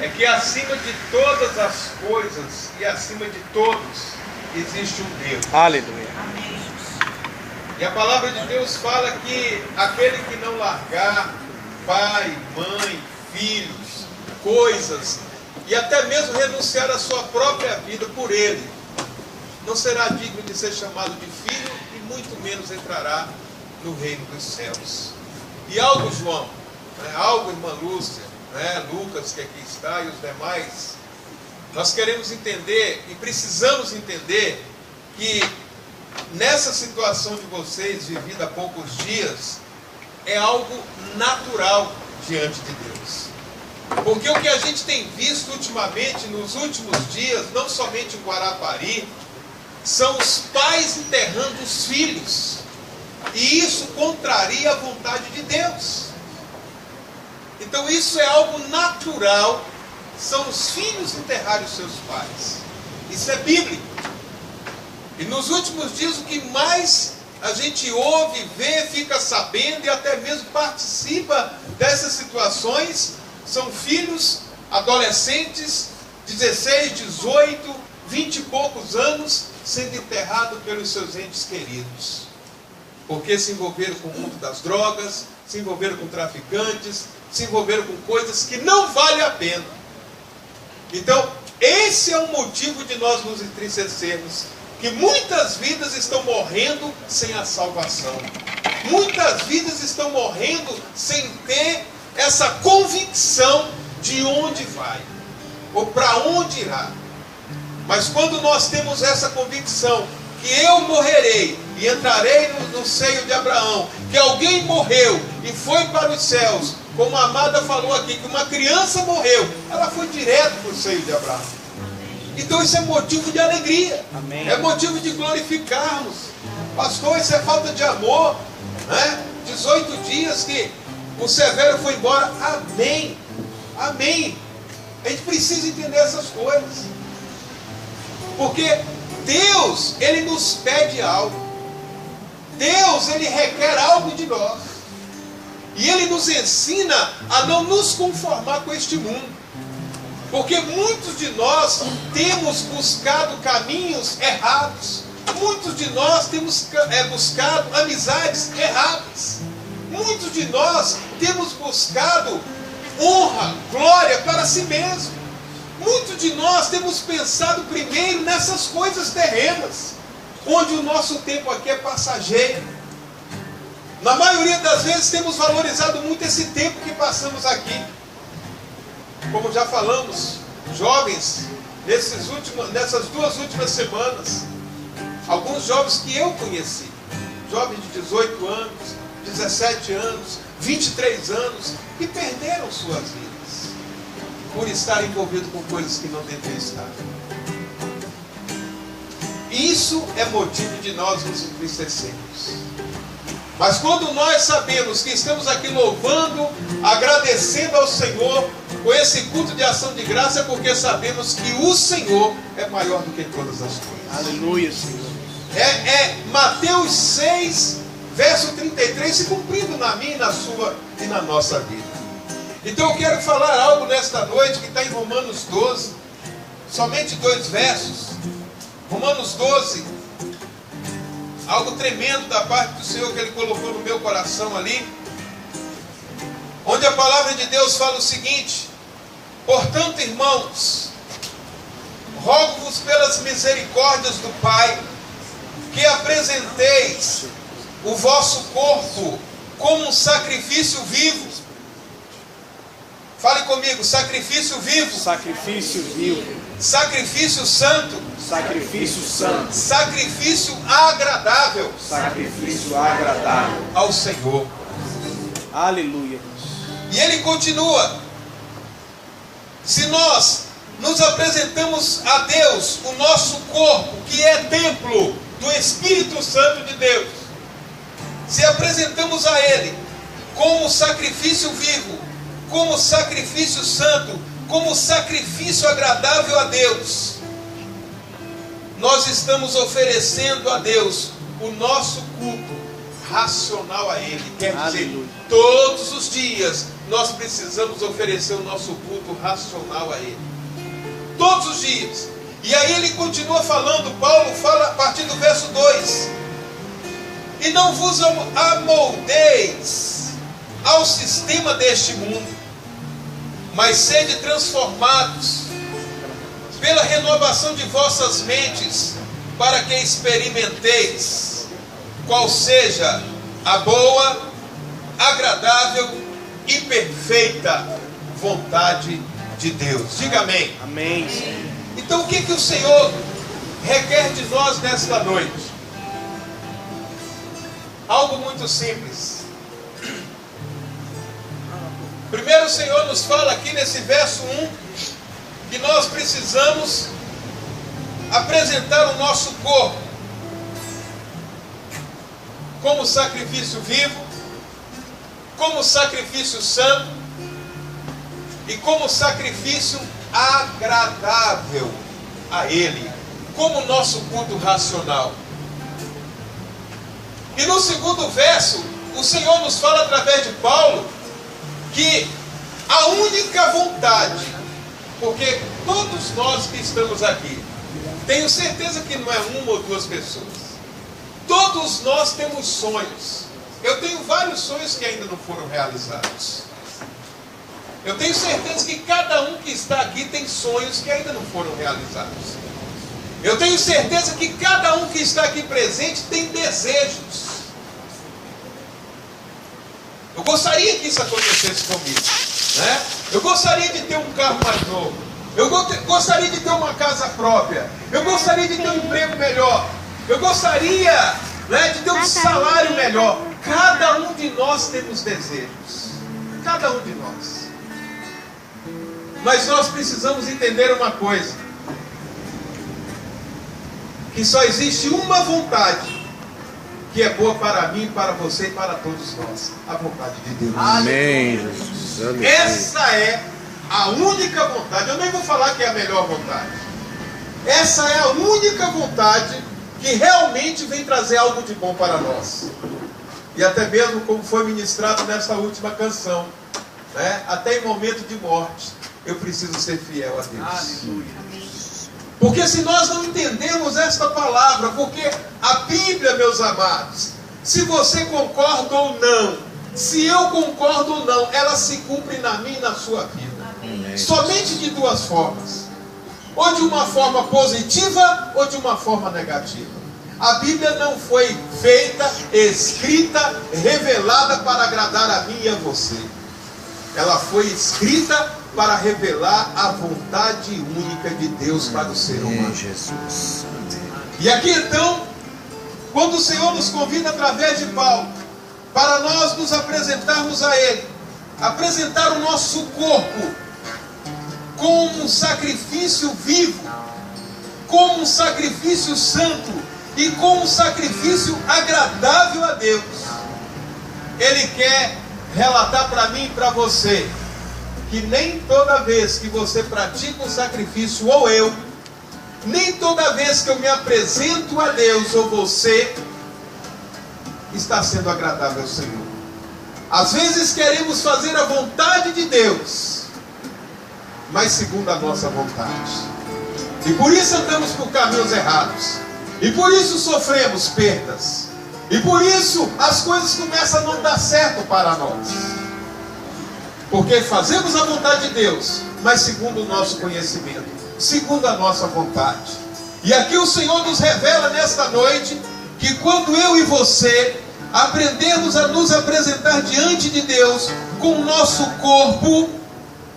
é que acima de todas as coisas e acima de todos existe um Deus. Aleluia. E a palavra de Deus fala que aquele que não largar pai, mãe, filhos, coisas, e até mesmo renunciar à sua própria vida por ele, não será digno de ser chamado de filho e muito menos entrará no reino dos céus. E algo, João, algo, irmã Lúcia, Lucas que aqui está e os demais, nós queremos entender e precisamos entender que nessa situação de vocês, vivida há poucos dias, é algo natural diante de Deus. Porque o que a gente tem visto ultimamente, nos últimos dias, não somente em Guarapari, são os pais enterrando os filhos. E isso contraria a vontade de Deus. Então isso é algo natural, são os filhos enterrarem os seus pais. Isso é bíblico. E nos últimos dias o que mais a gente ouve, vê, fica sabendo e até mesmo participa dessas situações são filhos, adolescentes, 16, 18, 20 e poucos anos, sendo enterrados pelos seus entes queridos. Porque se envolveram com o mundo das drogas, se envolveram com traficantes, se envolveram com coisas que não valem a pena. Então, esse é o motivo de nós nos entristecermos, que muitas vidas estão morrendo sem a salvação. Muitas vidas estão morrendo sem ter essa convicção de onde vai, ou para onde irá. Mas quando nós temos essa convicção, que eu morrerei e entrarei no seio de Abraão, que alguém morreu e foi para os céus, como a amada falou aqui, que uma criança morreu, ela foi direto para o seio de Abraão. Então isso é motivo de alegria. Amém. É motivo de glorificarmos. Pastor, isso é falta de amor, 18 dias que o Severo foi embora. Amém. Amém. A gente precisa entender essas coisas. Porque Deus, Ele nos pede algo. Deus, Ele requer algo de nós. E Ele nos ensina a não nos conformar com este mundo. Porque muitos de nós temos buscado caminhos errados. Muitos de nós temos buscado amizades erradas. Muitos de nós temos buscado honra, glória para si mesmo. Muitos de nós temos pensado primeiro nessas coisas terrenas, onde o nosso tempo aqui é passageiro. Na maioria das vezes temos valorizado muito esse tempo que passamos aqui. Como já falamos, jovens, nessas 2 últimas semanas, alguns jovens que eu conheci, jovens de 18 anos, 17 anos, 23 anos, que perderam suas vidas, por estar envolvido com coisas que não deviam estar. Isso é motivo de nós nos entristecermos. Mas quando nós sabemos que estamos aqui louvando, agradecendo ao Senhor com esse culto de ação de graça, é porque sabemos que o Senhor é maior do que todas as coisas. Aleluia, Senhor. É Mateus 6, verso 33, se cumprindo na minha, na sua e na nossa vida. Então eu quero falar algo nesta noite que está em Romanos 12, somente 2 versos. Romanos 12, algo tremendo da parte do Senhor que Ele colocou no meu coração ali, onde a palavra de Deus fala o seguinte: portanto, irmãos, rogo-vos pelas misericórdias do Pai, que apresenteis o vosso corpo como um sacrifício vivo. Fale comigo, sacrifício vivo. Sacrifício vivo. Sacrifício santo. Sacrifício santo. Sacrifício agradável. Sacrifício agradável ao Senhor. Aleluia. E ele continua: se nós nos apresentamos a Deus, o nosso corpo, que é templo do Espírito Santo de Deus, se apresentamos a Ele como sacrifício vivo, como sacrifício santo, como sacrifício agradável a Deus, nós estamos oferecendo a Deus o nosso culto racional a Ele. Quer dizer, todos os dias nós precisamos oferecer o nosso culto racional a Ele. Todos os dias. E aí ele continua falando, Paulo fala a partir do verso 2. E não vos amoldeis ao sistema deste mundo, mas sede transformados pela renovação de vossas mentes, para que experimenteis qual seja a boa, agradável e perfeita vontade de Deus. Diga amém. Amém. Então o que o Senhor requer de nós nesta noite? Algo muito simples. Primeiro o Senhor nos fala aqui nesse verso 1 que nós precisamos apresentar o nosso corpo como sacrifício vivo, como sacrifício santo e como sacrifício agradável a Ele, como nosso culto racional. E no segundo verso, o Senhor nos fala através de Paulo que a única vontade, porque todos nós que estamos aqui, tenho certeza que não é uma ou duas pessoas, todos nós temos sonhos. Eu tenho vários sonhos que ainda não foram realizados. Eu tenho certeza que cada um que está aqui tem sonhos que ainda não foram realizados. Eu tenho certeza que cada um que está aqui presente tem desejos. Eu gostaria que isso acontecesse comigo, né? Eu gostaria de ter um carro mais novo. Eu gostaria de ter uma casa própria. Eu gostaria de ter um emprego melhor. Eu gostaria, né, de ter um salário melhor. Cada um de nós temos desejos. Cada um de nós. Mas nós precisamos entender uma coisa: que só existe uma vontade que é boa para mim, para você e para todos nós. A vontade de Deus. Amém, Jesus. Amém. Essa é a única vontade. Eu nem vou falar que é a melhor vontade. Essa é a única vontade que realmente vem trazer algo de bom para nós. E até mesmo como foi ministrado nessa última canção, né? Até em momento de morte, eu preciso ser fiel a Deus. Aleluia. Porque se nós não entendemos esta palavra, porque a Bíblia, meus amados, se você concorda ou não, se eu concordo ou não, ela se cumpre na minha e na sua vida. Amém. Somente de duas formas: ou de uma forma positiva ou de uma forma negativa. A Bíblia não foi feita, escrita, revelada para agradar a mim e a você. Ela foi escrita para revelar a vontade única de Deus para o ser humano. Jesus. E aqui então, quando o Senhor nos convida através de Paulo, para nós nos apresentarmos a Ele, apresentar o nosso corpo como um sacrifício vivo, como um sacrifício santo e como um sacrifício agradável a Deus, Ele quer relatar para mim e para você que nem toda vez que você pratica um sacrifício, ou eu, nem toda vez que eu me apresento a Deus, ou você, está sendo agradável ao Senhor. Às vezes queremos fazer a vontade de Deus, mas segundo a nossa vontade. E por isso andamos por caminhos errados. E por isso sofremos perdas. E por isso as coisas começam a não dar certo para nós. Porque fazemos a vontade de Deus, mas segundo o nosso conhecimento, segundo a nossa vontade. E aqui o Senhor nos revela nesta noite que quando eu e você aprendermos a nos apresentar diante de Deus com o nosso corpo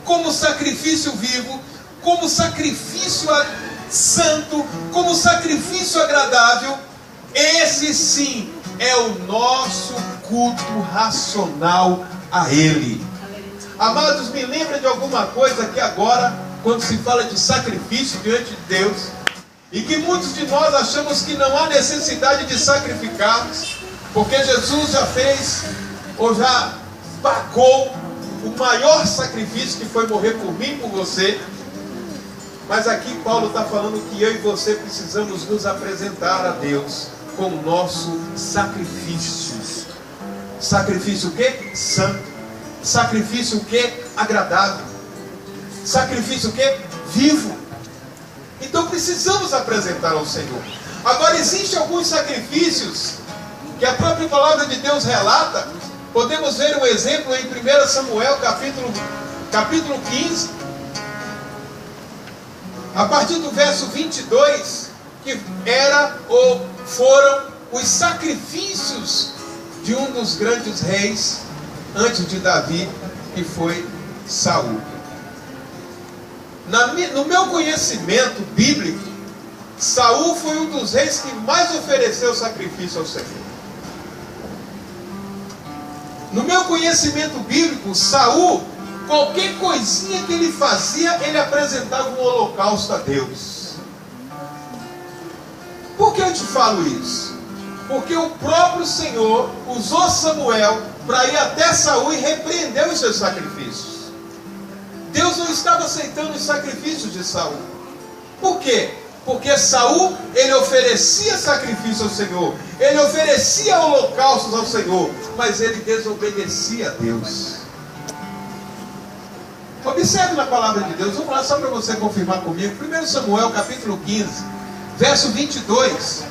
como sacrifício vivo, como sacrifício santo, como sacrifício agradável, esse sim é o nosso culto racional a Ele. Amados, me lembra de alguma coisa aqui agora, quando se fala de sacrifício diante de Deus, e que muitos de nós achamos que não há necessidade de sacrificarmos, porque Jesus já fez, ou já pagou o maior sacrifício, que foi morrer por mim e por você. Mas aqui Paulo está falando que eu e você precisamos nos apresentar a Deus com o nosso sacrifício. Sacrifício o quê? Santo. Sacrifício o quê? Agradável. Sacrifício o quê? Vivo. Então precisamos apresentar ao Senhor. Agora, existem alguns sacrifícios que a própria palavra de Deus relata. Podemos ver um exemplo em 1 Samuel, capítulo 15, a partir do verso 22, que foram os sacrifícios de um dos grandes reis antes de Davi, que foi Saul. No meu conhecimento bíblico, Saul foi um dos reis que mais ofereceu sacrifício ao Senhor. No meu conhecimento bíblico, Saul, qualquer coisinha que ele fazia, ele apresentava um holocausto a Deus. Por que eu te falo isso? Porque o próprio Senhor usou Samuel para ir até Saul e repreender os seus sacrifícios. Deus não estava aceitando os sacrifícios de Saul. Por quê? Porque Saul, ele oferecia sacrifício ao Senhor, ele oferecia holocaustos ao Senhor, mas ele desobedecia a Deus. Observe na palavra de Deus, vamos lá só para você confirmar comigo. 1 Samuel capítulo 15, verso 22.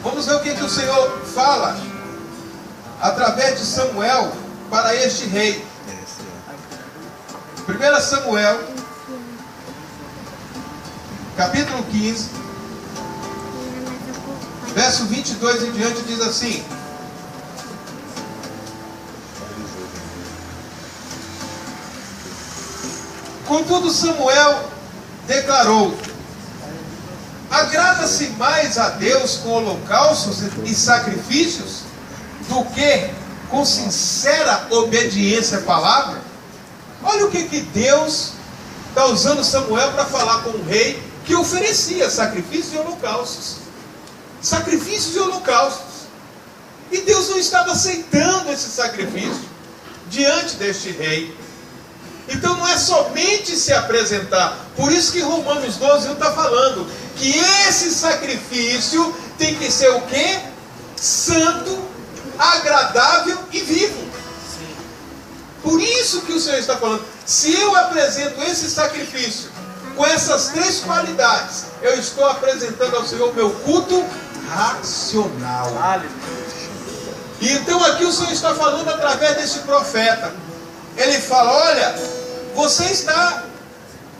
Vamos ver o que o Senhor fala através de Samuel para este rei. 1 Samuel capítulo 15, verso 22 em diante, diz assim: Contudo Samuel declarou: agrada-se mais a Deus com holocaustos e sacrifícios do que com sincera obediência à palavra? Olha o que Deus está usando Samuel para falar com um rei que oferecia sacrifícios e holocaustos. Sacrifícios e holocaustos. E Deus não estava aceitando esse sacrifício diante deste rei. Então não é somente se apresentar. Por isso que Romanos 12 está falando que esse sacrifício tem que ser o quê? Santo, agradável e vivo. Por isso que o Senhor está falando, se eu apresento esse sacrifício com essas três qualidades, eu estou apresentando ao Senhor o meu culto racional. E então aqui o Senhor está falando através deste profeta. Ele fala: olha, você está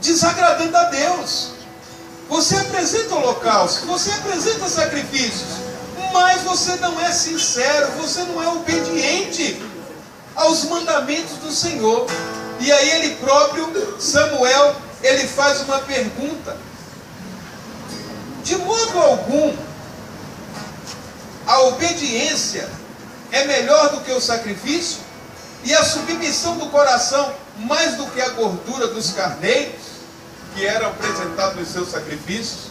desagradando a Deus. Você apresenta holocausto, você apresenta sacrifícios, mas você não é sincero, você não é obediente aos mandamentos do Senhor. E aí ele próprio, Samuel, ele faz uma pergunta: de modo algum a obediência é melhor do que o sacrifício, e a submissão do coração mais do que a gordura dos carneiros que eram apresentados nos seus sacrifícios?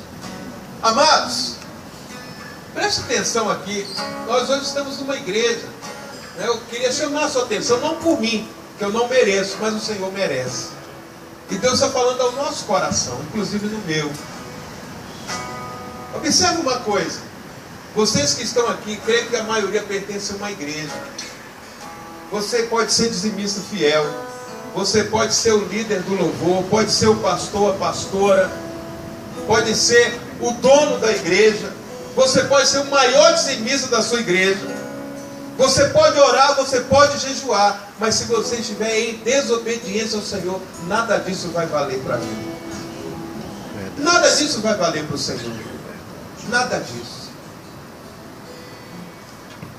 Amados, preste atenção aqui. Nós hoje estamos numa igreja. Eu queria chamar a sua atenção, não por mim, que eu não mereço, mas o Senhor merece. E Deus está falando ao nosso coração, inclusive no meu. Observe uma coisa: vocês que estão aqui, creio que a maioria pertence a uma igreja. Você pode ser dizimista fiel, você pode ser o líder do louvor, pode ser o pastor, a pastora, pode ser o dono da igreja, você pode ser o maior dizimista da sua igreja, você pode orar, você pode jejuar, mas se você estiver em desobediência ao Senhor, nada disso vai valer para mim. Nada disso vai valer para o Senhor. Nada disso.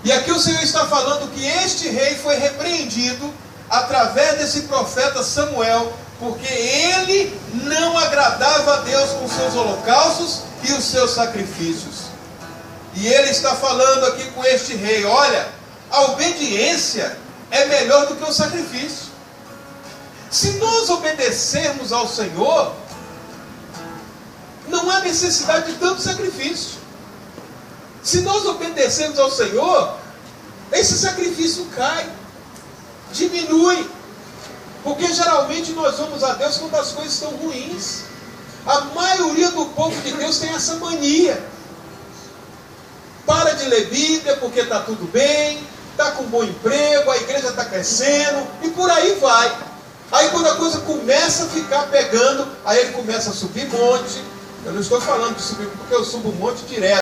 E aqui o Senhor está falando que este rei foi repreendido através desse profeta Samuel, porque ele não agradava a Deus com seus holocaustos e os seus sacrifícios. E ele está falando aqui com este rei: olha, a obediência é melhor do que o sacrifício. Se nós obedecermos ao Senhor, não há necessidade de tanto sacrifício. Se nós obedecermos ao Senhor, esse sacrifício cai, diminui, porque geralmente nós vamos a Deus quando as coisas estão ruins. A maioria do povo de Deus tem essa mania: para de ler Bíblia porque está tudo bem, está com um bom emprego, a igreja está crescendo, e por aí vai. Aí quando a coisa começa a ficar pegando, aí ele começa a subir monte. Eu não estou falando de subir, porque eu subo um monte direto.